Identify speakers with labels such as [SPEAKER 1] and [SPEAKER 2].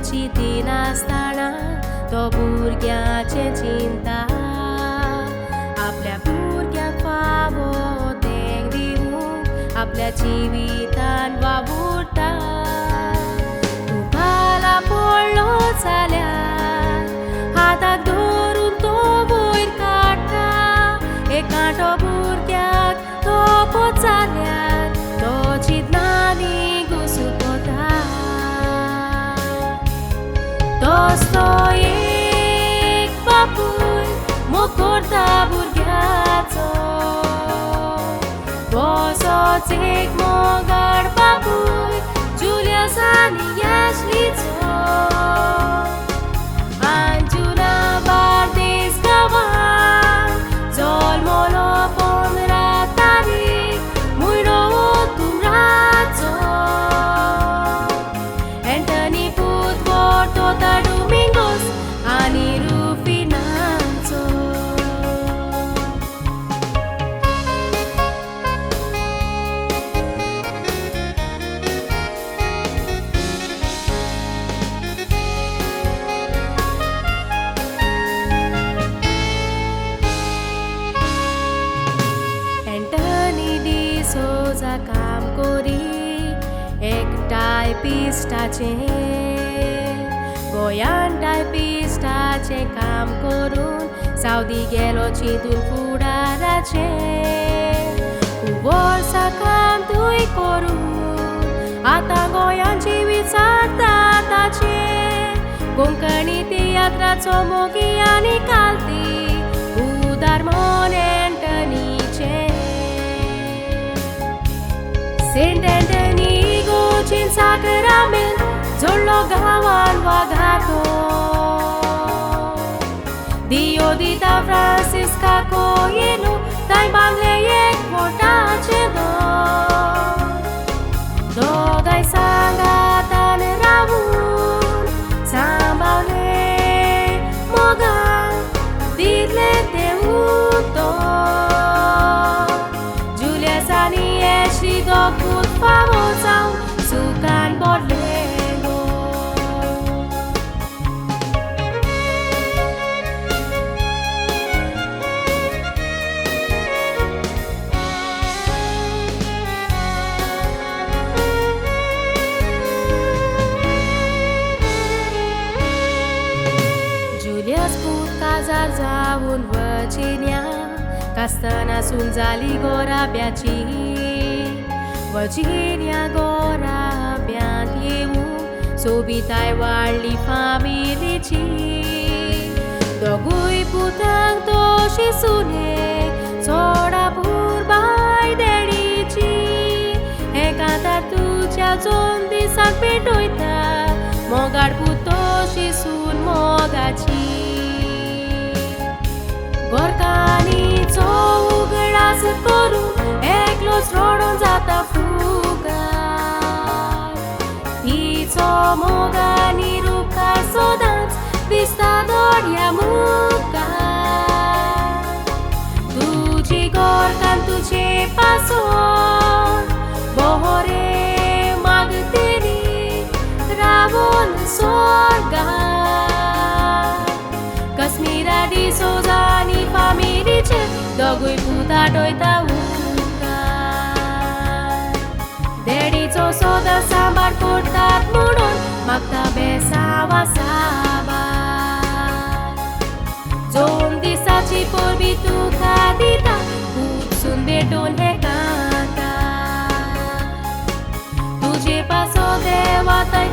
[SPEAKER 1] परिस्थिती नासतना तो भुरग्याचें चिंता आपल्या भुरग्याक फावो तें दिवूंक आपल्या जिवितान वावुरता तूं भाला पडलो जाल्यार हाताक धरून तो वयर काडटा एक कांटो भुरग्याक तोपत जाल्यार तो चिंतनांनी घुसुकोता तोच तो एक बापूय मोग करता भुरग्याचो तोच एक मोगाळ बापूय जुलियस आनी एश्लीचो अंजुना बार्देस गांवांत जल्मलो 15 तारीख म्हयनो उत्तुराचो एंटनी पुतवो तोता डोमिंगोस आनी रुफिनाचो एंटनी डिसोजा काम कोरी एक टायपिस्टाचें गोंयान टायपिस्टाचें काम करून सावदी गेलो चिंतून फुडाराचें खूब वर्सां काम थंय करून आतां गोंयान जिवीत सारता ताचें कोंकणी तियात्राचो मोगी आनी कालती उदार मोन एंटनीचें सेंट एंटनी गोचीन साकरामेंत जोडलो गांवान वागातो दियोदिता फ्रांसिस्का कोयेनो ताय बांगले एक मोठाचें दोर दोगांय सांगातान रावून सांबाळले मोगान दिले ते उत्तर जुलियस आनी एश्ली दोगूय फावो जावन सुखान बोडलेलो जुलियस पूत काजार जावन वर्जिनिया कास्तानासून जाली गोराब्याची वर्जिनिया गोराब्यांत येवून सोबिताय वाडली फामिलीची दोगूय पुतांक तोशी सुनेक चोडापूर बाय देडीची हे कांतार तुज्या 2 दिसांक पेटयता मोगाळ पूत तोशी सून मोगाची गोरकांनीचो उगडास करून एकलोच रडोन जाता फुगार तिचो मोगानी रुखार सोदांच दिसता दोळ्या मुखार तुजी गोरकान तुजे पासोन बोहरे मागतेरी रावोन स्वर्गार कश्मीरा डिसोजा आनी फामिलीचे दोगूय पूत आटयता उकार देडीचो सोदा सांबाळ करतात म्हणून मागता बेसावा साबार 2 दिसाची परबी तुका दिता उपसून भेटून हे कांता तुजे पासो देवा तय